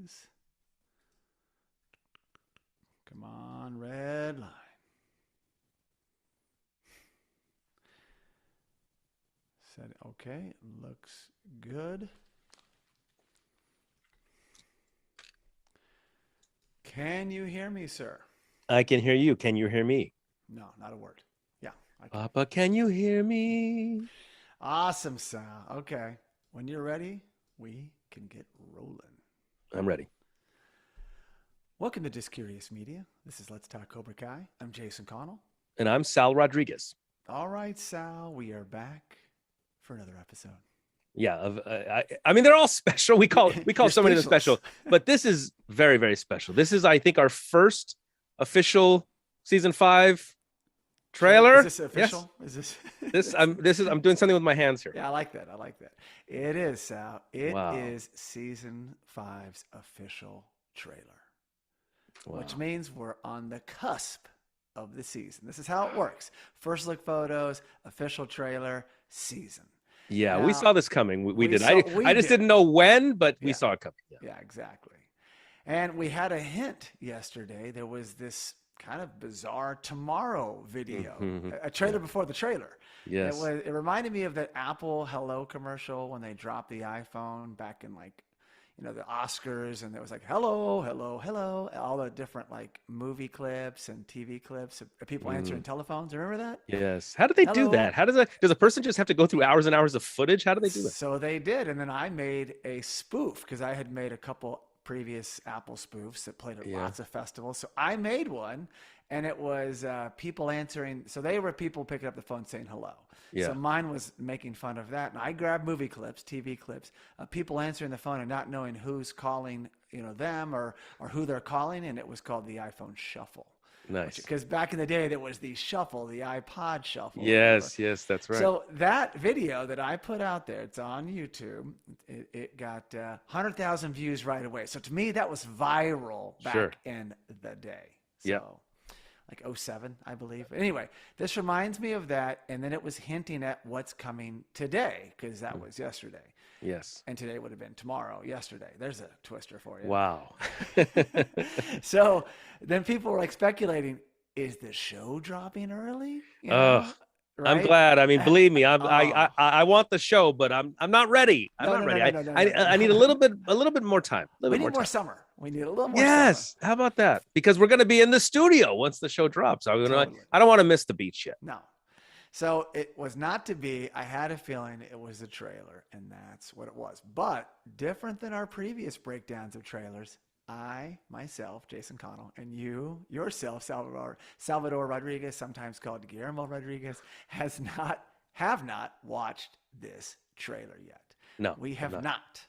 settings. Come on, red line. Okay, looks good. Can you hear me, sir? I can hear you. Can you hear me? No, not a word. Yeah, I can. Papa, can you hear me? Awesome, Sal. Okay, when you're ready, we can get rolling. I'm ready. Welcome to Just Curious Media. This is Let's Talk Cobra Kai. I'm Jason Connell. And I'm Sal Rodriguez. All right, Sal, we are back for another episode. Yeah, I mean they're all special. We call so many of them special, but this is very, very special. This is, I think, our first official season 5 trailer. Is this official? Yes. Is this? I'm doing something with my hands here. Yeah, I like that. It is, Sal. It is season 5's official trailer, which means we're on the cusp of the season. This is how it works: first look photos, official trailer, season. Yeah, now, we saw this coming. We did. I just didn't know when, but we saw it coming. Yeah, exactly. And we had a hint yesterday. There was this kind of bizarre tomorrow video, a trailer before the trailer. Yes. It reminded me of that Apple Hello commercial when they dropped the iPhone back in the Oscars, and there was like, hello, hello, hello, all the different like movie clips and TV clips of people answering telephones. Remember that? Yes. How do they do that? Does a person just have to go through hours and hours of footage? How do they do that? So they did. And then I made a spoof because I had made a couple previous Apple spoofs that played at lots of festivals. So I made one, and it was people answering. So they were people picking up the phone saying hello. Yeah. So mine was making fun of that. And I grabbed movie clips, TV clips, people answering the phone and not knowing who's calling, them or who they're calling. And it was called the iPhone Shuffle. Nice. Because back in the day, there was the Shuffle, the iPod Shuffle. Yes, that's right. So that video that I put out there, it's on YouTube. It got 100,000 views right away. So to me, that was viral back in the day. So like 07, I believe. Anyway, this reminds me of that. And then it was hinting at what's coming today, because that was yesterday. Yes. And today would have been tomorrow, yesterday. There's a twister for you. Wow. So then people were like speculating, is the show dropping early? Right? I'm glad. I mean, believe me, I want the show, but I'm not ready. I'm not ready. I need a little bit more time. We need more summer. We need a little more Yes. summer. How about that? Because we're going to be in the studio once the show drops. I don't want to miss the beach yet. No. So it was not to be. I had a feeling it was a trailer, and that's what it was. But different than our previous breakdowns of trailers, I, myself, Jason Connell, and you, yourself, Salvador Rodriguez, sometimes called Guillermo Rodriguez, have not watched this trailer yet. No, we have not.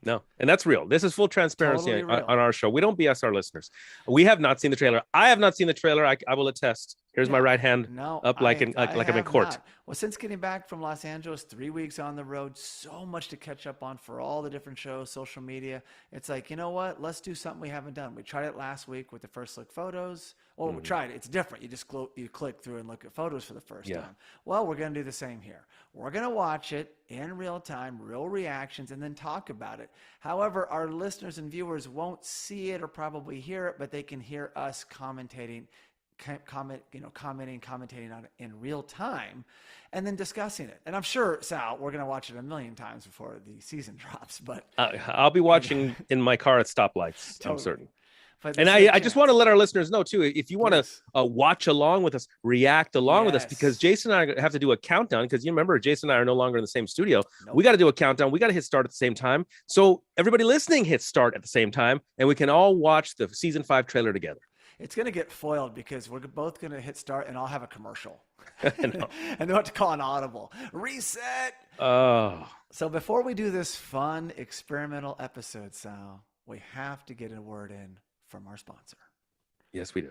No, and that's real. This is full transparency on our show. We don't BS our listeners. We have not seen the trailer. I have not seen the trailer. I will attest. Here's my right hand up like I'm in court. Not. Well, since getting back from Los Angeles, 3 weeks on the road, so much to catch up on for all the different shows, social media. It's like, you know what? Let's do something we haven't done. We tried it last week with the first look photos. Well, we tried it. It's different. You just click through and look at photos for the first time. Well, we're going to do the same here. We're going to watch it in real time, real reactions, and then talk about it. However, our listeners and viewers won't see it or probably hear it, but they can hear us commentating on it in real time and then discussing it. And I'm sure, Sal, we're going to watch it a million times before the season drops, but I'll be watching in my car at stoplights. Totally. I'm certain. And I just want to let our listeners know too, if you want to watch along with us, react along with us, because Jason and I have to do a countdown, because you remember Jason and I are no longer in the same studio. Nope. We got to do a countdown. We got to hit start at the same time. So everybody listening hits start at the same time, and we can all watch the season 5 trailer together. It's going to get foiled because we're both going to hit start and I'll have a commercial. And they'll have to call an audible. Reset. Oh. So before we do this fun experimental episode, Sal, we have to get a word in from our sponsor. Yes, we do.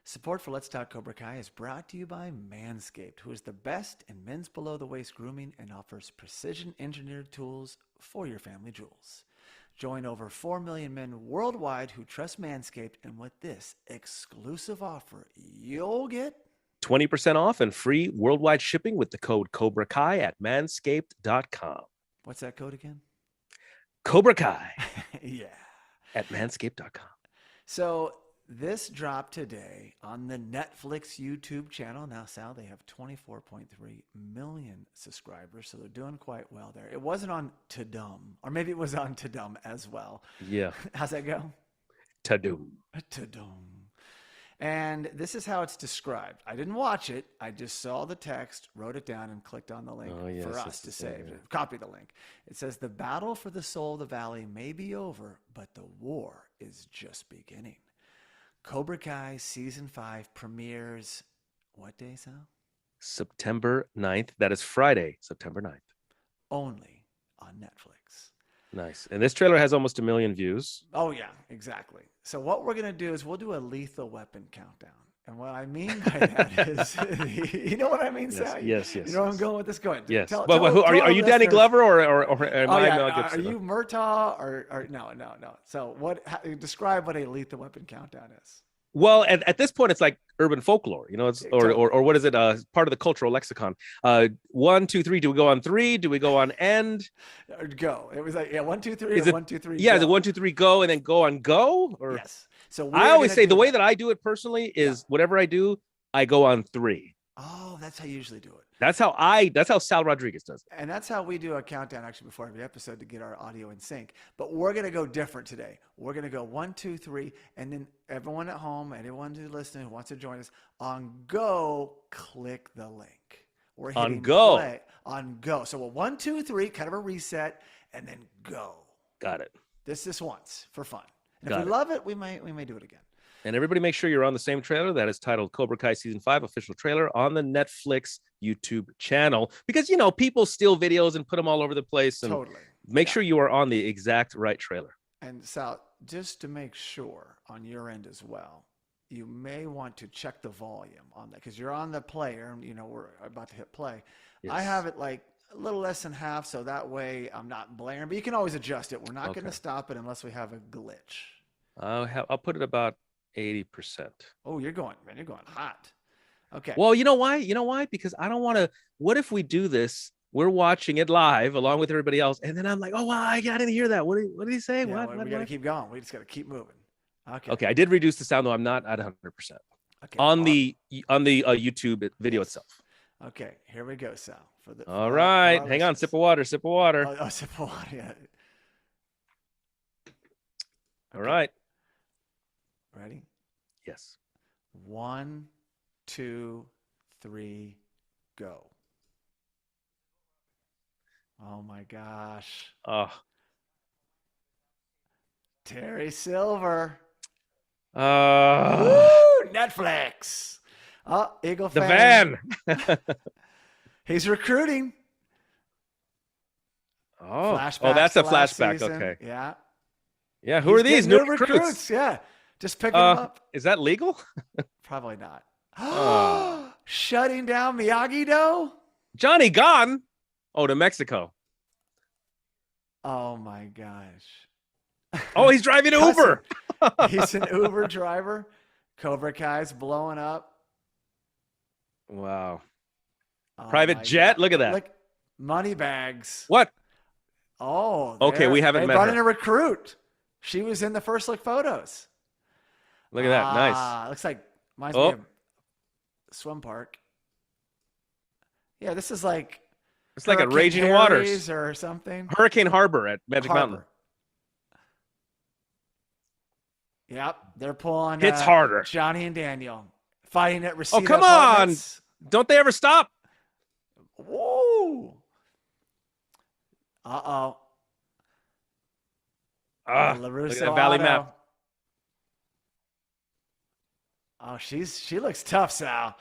Support for Let's Talk Cobra Kai is brought to you by Manscaped, who is the best in men's below-the-waist grooming and offers precision-engineered tools for your family jewels. Join over 4 million men worldwide who trust Manscaped, and with this exclusive offer, you'll get 20% off and free worldwide shipping with the code Cobra Kai at manscaped.com. What's that code again? Cobra Kai. Yeah. At manscaped.com. So this dropped today on the Netflix YouTube channel. Now, Sal, they have 24.3 million subscribers, so they're doing quite well there. It wasn't on Tudum, or maybe it was on Tudum as well. Yeah. How's that go? Tudum. Tudum. And this is how it's described. I didn't watch it. I just saw the text, wrote it down, and clicked on the link for us to save. Copy the link. It says, the battle for the soul of the valley may be over, but the war is just beginning. Cobra Kai Season 5 premieres what day, Sal? September 9th. That is Friday, September 9th. Only on Netflix. Nice. And this trailer has almost 1 million views. Oh, yeah, exactly. So what we're going to do is we'll do a Lethal Weapon countdown. And what I mean by that is, you know what I mean, Sal? Yes. You know where I'm going with this? Go ahead. Yes. Are you Danny Glover or am I Mel Gibson? Are you Murtaugh or no? So describe what a Lethal Weapon countdown is. Well, at this point, it's like urban folklore, it's or what is it? Part of the cultural lexicon. 1, 2, 3. Do we go on 3? Do we go on end? Go. It was like 1, 2, 3. 1, 2, 3. Yeah, is it 1, 2, 3 go and then go on go? Or yes. So I always say the way that I do it personally is whatever I do, I go on 3. Oh, that's how you usually do it. That's how Sal Rodriguez does it. And that's how we do a countdown actually before every episode to get our audio in sync. But we're going to go different today. We're going to go 1, 2, 3. And then everyone at home, anyone who's listening who wants to join us, on go, click the link. We're hitting on go. Play. On go. So 1, 2, 3, kind of a reset, and then go. Got it. This once for fun. And if we love it, we may do it again. And everybody make sure you're on the same trailer that is titled Cobra Kai Season 5 official trailer on the Netflix YouTube channel. Because, people steal videos and put them all over the place. And totally. Make sure you are on the exact right trailer. And Sal, just to make sure on your end as well, you may want to check the volume on that because you're on the player and, we're about to hit play. Yes. I have it like a little less than half, so that way I'm not blaring. But you can always adjust it. We're not going to stop it unless we have a glitch. I'll put it about 80%. Oh, you're going hot. Okay. Well, you know why? Because I don't want to. What if we do this? We're watching it live along with everybody else, and then I'm like, oh, wow, I didn't hear that. What did he say? Yeah, we got to keep going. We just got to keep moving. Okay. I did reduce the sound though. I'm not at 100%. Okay. On the YouTube video itself. Okay. Here we go, Sal. All right. Hang on. Sip of water. Sip of water. Oh, sip of water. Yeah. All right. Ready? Yes. 1, 2, 3, go. Oh my gosh. Oh. Terry Silver. Woo! Netflix. Oh, Eagle the fan. van. He's recruiting. Oh, that's a flashback. Season. Okay. Yeah. Yeah. Who are these new recruits? Yeah. Just picking them up. Is that legal? Probably not. Shutting down Miyagi-Do? Johnny gone. Oh, to Mexico. Oh my gosh. Oh, he's driving Uber. He's an Uber driver. Cobra Kai's blowing up. Wow. Private jet. God. Look at that. Look, money bags. What? Oh. Okay, we haven't met her. They brought in a recruit. She was in the first look photos. Look at that. Nice. Looks like reminds me of swim park. Yeah, this is like it's like a Raging Waters or something. Hurricane Harbor at Magic Mountain. Yep, they're pulling. Hits harder. Johnny and Daniel fighting at Reseda. Oh, come on! Don't they ever stop? Whoa! Uh-oh. Look at that Valley map. Oh, she looks tough, Sal.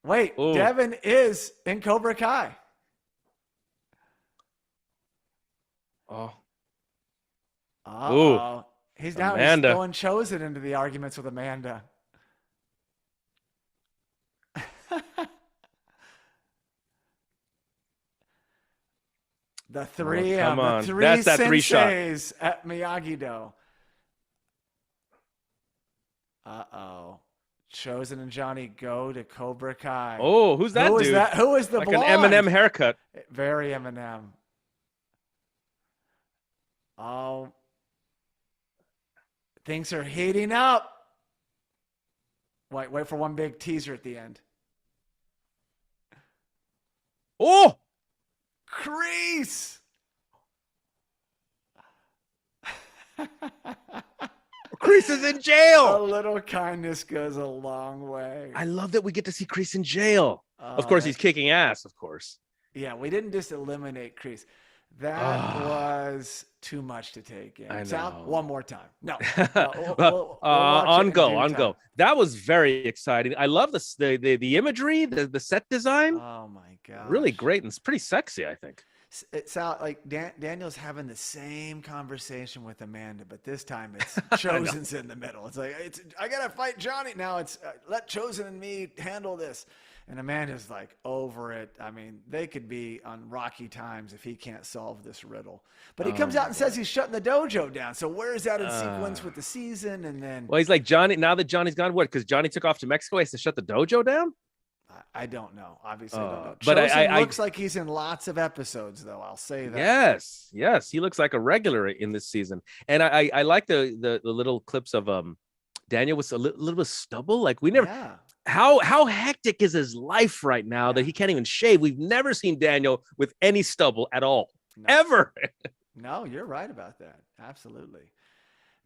Wait, Ooh. Devin is in Cobra Kai. Oh. Uh-oh. He's now Amanda. He's going Chosen into the arguments with Amanda. The three, the three That's that three shot at Miyagi-Do. Uh-oh. Chosen and Johnny go to Cobra Kai. Oh, who's that dude? Who is the like blonde? An Eminem haircut. Very Eminem. Oh. Things are heating up. Wait for one big teaser at the end. Oh, Kreese. Kreese is in A jail. little kindness goes a long way. I love that we get to see Kreese in jail. Of Oh, course, he's kicking ass, of course. Yeah, we didn't just eliminate Kreese. That was too much to take in. I know. Sal, one more time. No. We'll watch on it go, in due on time. go. That was very exciting. I love the imagery, the set design. Oh my god. Really great, and it's pretty sexy, I think. It sounds like Daniel's having the same conversation with Amanda, but this time it's Chosen's in the middle. It's like, I gotta fight Johnny now. It's let Chosen and me handle this, and Amanda's like over it. I mean, they could be on rocky times if he can't solve this riddle. But he comes out and says he's shutting the dojo down. So where is that in sequence with the season? And then, well, he's like, Johnny. Now that Johnny's gone, what? Because Johnny took off to Mexico, he has to shut the dojo down. I don't know. Obviously, I don't know. But Chosen I looks like he's in lots of episodes, though. I'll say that. Yes, he looks like a regular in this season, and I like the little clips of Daniel with a little bit of stubble. Like we never. Yeah. How hectic is his life right now that he can't even shave? We've never seen Daniel with any stubble at all, ever. No, you're right about that. Absolutely.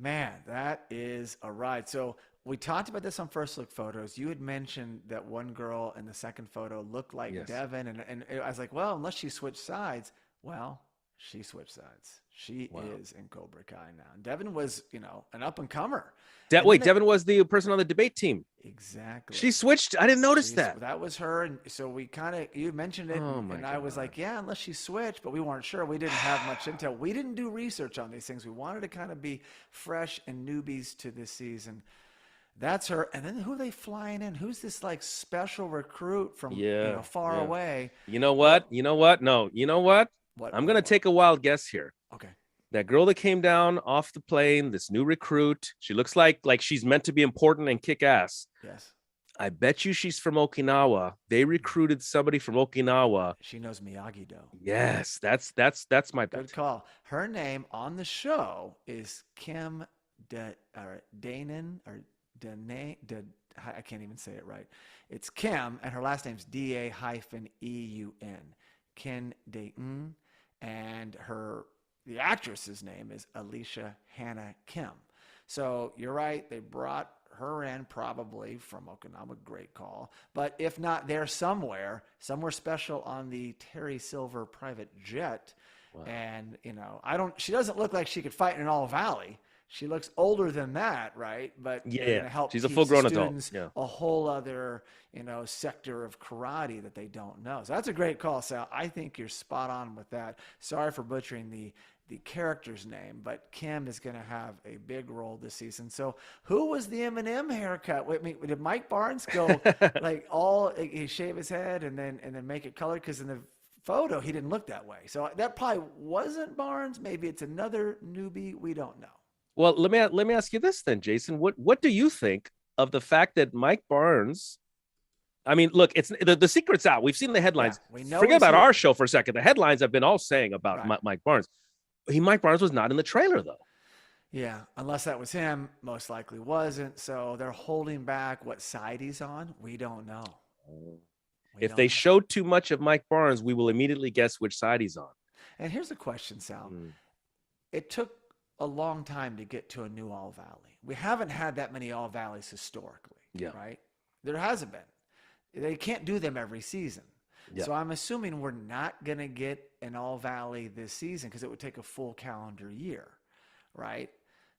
Man, that is a ride. So we talked about this on First Look Photos. You had mentioned that one girl in the second photo looked like Devin. And I was like, well, unless she switched sides. Well, she switched sides. She is in Cobra Kai now. And Devin was, an up-and-comer. Devin was the person on the debate team. Exactly. She switched. I didn't notice that. That was her. And so we you mentioned it. And I was like, yeah, unless she switched, but we weren't sure. We didn't have much intel. We didn't do research on these things. We wanted to kind of be fresh and newbies to this season. That's her. And then who are they flying in? Who's this like special recruit from far away? You know what? No, you know what? I'm going to take a wild guess here. Okay. That girl that came down off the plane, this new recruit, she looks like she's meant to be important and kick ass. Yes. I bet you she's from Okinawa. They recruited somebody from Okinawa. She knows Miyagi-Do. Yes, that's my bet. Good call. Her name on the show is Kim Danan or Danae. I can't even say it right. It's Kim, and her last name's D-A-E-U-N. Kim Danan, and the actress's name is Alicia Hannah Kim. So you're right. They brought her in probably from Okinawa. Great call. But if not, there somewhere special on the Terry Silver private jet. Wow. And, she doesn't look like she could fight in an All Valley. She looks older than that, right? But help she's a full-grown adult. Yeah. A whole other, sector of karate that they don't know. So that's a great call, Sal. I think you're spot on with that. Sorry for butchering the character's name, but Kim is going to have a big role this season. So who was the Eminem haircut? Wait, did Mike Barnes go he shave his head and then make it colored? Because in the photo he didn't look that way. So that probably wasn't Barnes. Maybe it's another newbie. We don't know. Well, let me ask you this then, Jason. What do you think of the fact that Mike Barnes? I mean, look, it's the secret's out. We've seen the headlines. Yeah, we know. Forget about our show for a second. The headlines have been all saying about Mike Barnes. Mike Barnes was not in the trailer though. Yeah, unless that was him, most likely wasn't. So they're holding back what side he's on. We don't know. If they showed too much of Mike Barnes, we will immediately guess which side he's on. And here's a question, Sal. It took a long time to get to a new All Valley. We haven't had that many All Valleys historically, right? There hasn't been. They can't do them every season. Yeah. So I'm assuming we're not going to get an All Valley this season because it would take a full calendar year, right?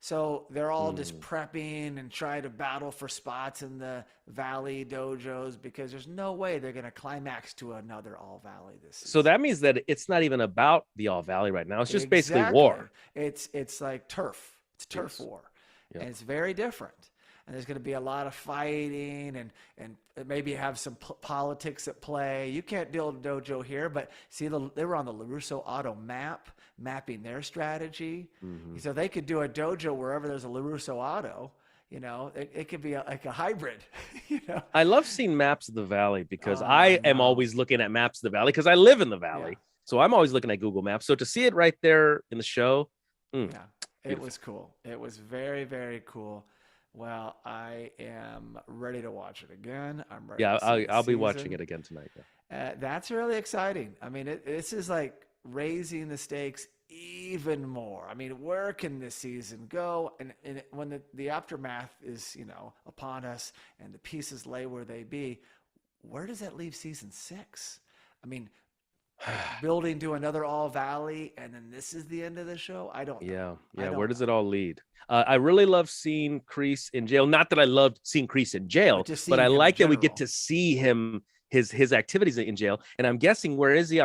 So they're all just prepping and trying to battle for spots in the Valley dojos because there's no way they're going to climax to another All Valley this season. So that means that it's not even about the All Valley right now. It's just basically war. It's like turf. It's turf war. Yeah. And it's very different. And there's going to be a lot of fighting and maybe have some politics at play. You can't build a dojo here, but see, they were on the LaRusso Auto map, mapping their strategy. So they could do a dojo wherever there's a LaRusso Auto. It could be like a hybrid. I love seeing maps of the Valley because I am always looking at maps of the Valley because I live in the Valley. Yeah. So I'm always looking at Google Maps. So to see it right there in the show, It was cool. It was very, very cool. Well, I am ready to watch it again. I'm ready Yeah, to see I'll be watching season. it again tonight. Yeah. That's really exciting. I mean, this is like raising the stakes even more. I mean, where can this season go? And when the aftermath is, upon us and the pieces lay where they be, where does that leave season 6? I mean, building to another All Valley, and then this is the end of the show? I don't know. Yeah. I Where don't does know. it all lead? I really love seeing Kreese in jail. Not that I loved seeing Kreese in jail, But just but seeing I him in like that we get general. to see him his activities in jail. And I'm guessing, where is he?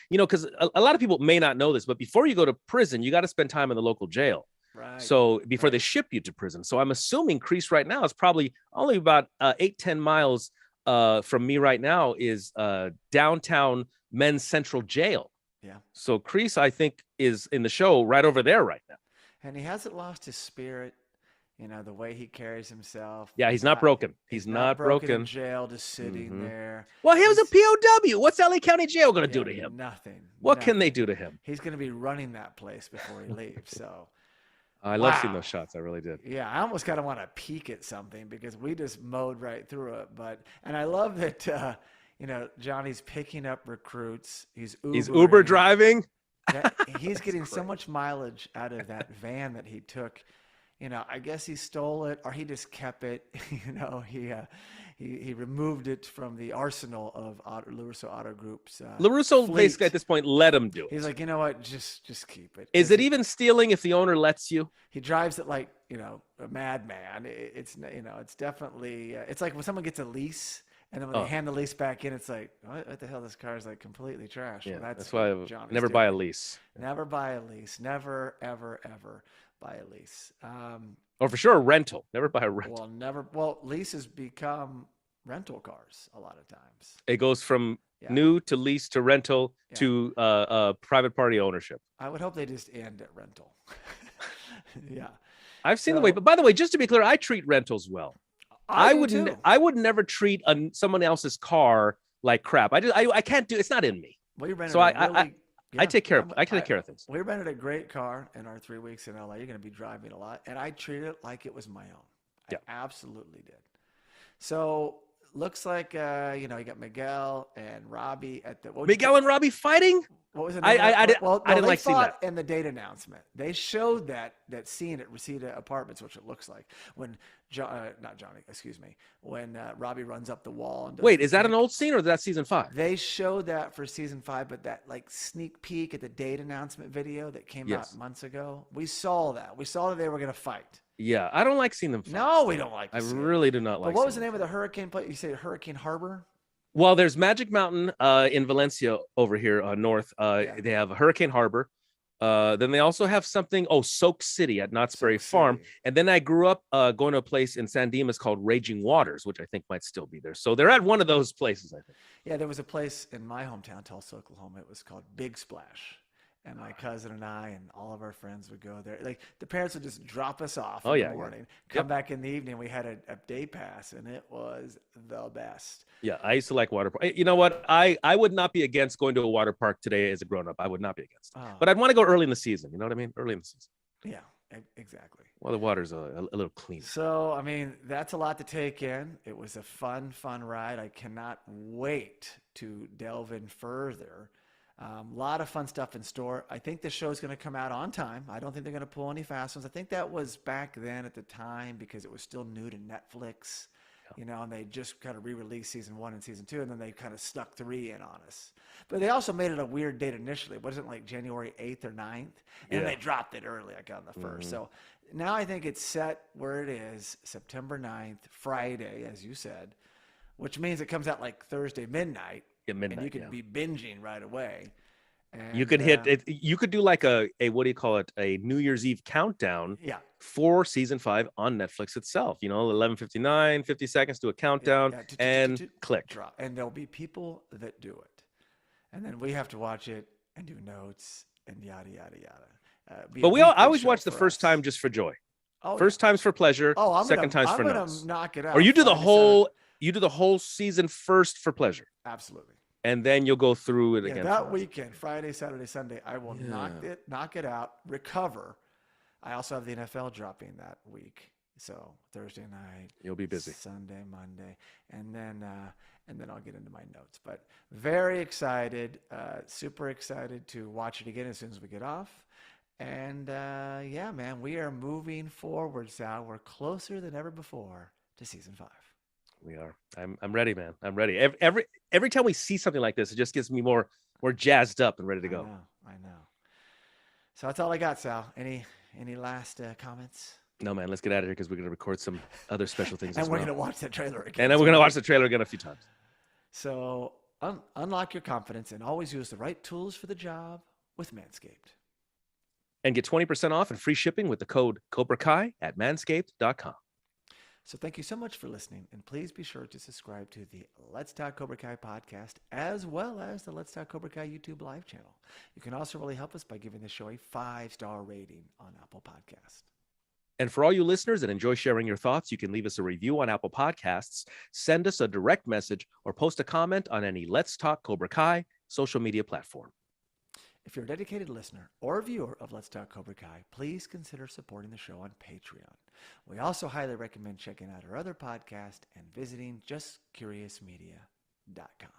Because a lot of people may not know this, but before you go to prison, you got to spend time in the local jail. Right. So before they Right. ship you to prison. So I'm assuming Kreese right now is probably only about 8-10 miles from me right now, is downtown Men's Central Jail. Yeah. So Kreese, I think, is in the show right over there right now. And he hasn't lost his spirit, the way he carries himself. Yeah, he's not broken. He's not not broken in broken. jail, just sitting there. Well, he was a He's POW. What's LA County Jail going to do yeah, to him? nothing. What can they Nothing. do to him? He's going to be running that place before he leaves. So, I love seeing wow. those shots. I really did. Yeah, I almost kind of want to peek at something because we just mowed right through it. And I love that, Johnny's picking up recruits. He's Uber driving. He's getting so much mileage out of that van that he took. I guess he stole it or he just kept it. He removed it from the arsenal of LaRusso Auto Group's LaRusso fleet. basically at this point let him do it. He's like, you know what? Just keep it. Is it even stealing if the owner lets you? He drives it like, a madman. It's definitely, it's like when someone gets a lease and then when they hand the lease back in, it's like, what the hell? This car is like completely trashed. Yeah, Well, that's why I Johnny's never doing. buy a lease. Never buy a lease. Never, ever, ever buy a lease. Or for sure, a rental. Never buy a rental. Well, leases become rental cars a lot of times. It goes from new to lease to rental to private party ownership. I would hope they just end at rental. Yeah. I've seen the way, but by the way, just to be clear, I treat rentals well. I would never treat someone else's car like crap. I can't do. It's not in me. Well, you rented so I take care of. I can take care of things. We rented a great car in our 3 weeks in LA. You're going to be driving a lot, and I treated it like it was my own. I absolutely did. So looks like you got Miguel and Robbie at the Miguel and Robbie fighting. What was it? I didn't like seeing that. In the date announcement, they showed that scene at Reseda Apartments, which it looks like when when Robbie runs up the wall. And wait, is that an old scene or is that season 5? They showed that for season 5, but that like sneak peek at the date announcement video that came out months ago, we saw that. We saw that they were going to fight. Yeah, I don't like seeing them fight. No, we don't like. I really do not like. But what was the name of the hurricane place? You say Hurricane Harbor. Well, there's Magic Mountain in Valencia over here north. They have a Hurricane Harbor. Then they also have something, Soak City at Knott's Berry Farm. And then I grew up going to a place in San Dimas called Raging Waters, which I think might still be there. So they're at one of those places, I think. Yeah, there was a place in my hometown, Tulsa, Oklahoma. It was called Big Splash. And my cousin and I and all of our friends would go there. Like the parents would just drop us off in the morning, come back in the evening. We had a day pass, and it was the best. Yeah, I used to like water park. You know what? I would not be against going to a water park today as a grown up. I would not be against it. But I'd want to go early in the season. You know what I mean? Early in the season. Yeah, exactly. Well, the water's a little cleaner. So, I mean, that's a lot to take in. It was a fun ride. I cannot wait to delve in further. A lot of fun stuff in store. I think the show is going to come out on time. I don't think they're going to pull any fast ones. I think that was back then at the time because it was still new to Netflix, and they just kind of re-released season 1 and season 2, and then they kind of stuck 3 in on us. But they also made it a weird date initially. It wasn't like January 8th or 9th, and then they dropped it early, like on the 1st. So now I think it's set where it is, September 9th, Friday, as you said, which means it comes out like Thursday midnight. At midnight, and you could be binging right away. And, you could hit it. You could do like a what do you call it? A New Year's Eve countdown. Yeah. For season 5 on Netflix itself. 11:59, 50 seconds, do a countdown and click. Drop. And there'll be people that do it, and then we have to watch it and do notes and yada yada yada. But I always watch the first time just for joy. First time's for pleasure. Second time's for notes. I'm gonna knock it out. Or you do the whole. You do the whole season first for pleasure. Absolutely. And then you'll go through it again. That weekend, Friday, Saturday, Sunday, I will knock it out, recover. I also have the NFL dropping that week. So Thursday night, You'll be busy. Sunday, Monday, and then I'll get into my notes. But very excited, super excited to watch it again as soon as we get off. And yeah, man, we are moving forward, Sal. We're closer than ever before to season 5. We are. I'm ready, man. I'm ready. Every time we see something like this, it just gets me more jazzed up and ready to go. I know. So that's all I got, Sal. Any last comments? No, man. Let's get out of here because we're gonna record some other special things. And as we're well. gonna watch that trailer again. And then we're gonna watch the trailer again a few times. So unlock your confidence and always use the right tools for the job with Manscaped. And get 20% off and free shipping with the code Cobra Kai at manscaped.com. So thank you so much for listening, and please be sure to subscribe to the Let's Talk Cobra Kai podcast, as well as the Let's Talk Cobra Kai YouTube live channel. You can also really help us by giving the show a 5-star rating on Apple Podcasts. And for all you listeners that enjoy sharing your thoughts, you can leave us a review on Apple Podcasts, send us a direct message, or post a comment on any Let's Talk Cobra Kai social media platform. If you're a dedicated listener or viewer of Let's Talk Cobra Kai, please consider supporting the show on Patreon. We also highly recommend checking out our other podcast and visiting justcuriousmedia.com.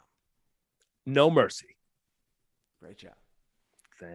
No mercy. Great job. Thanks.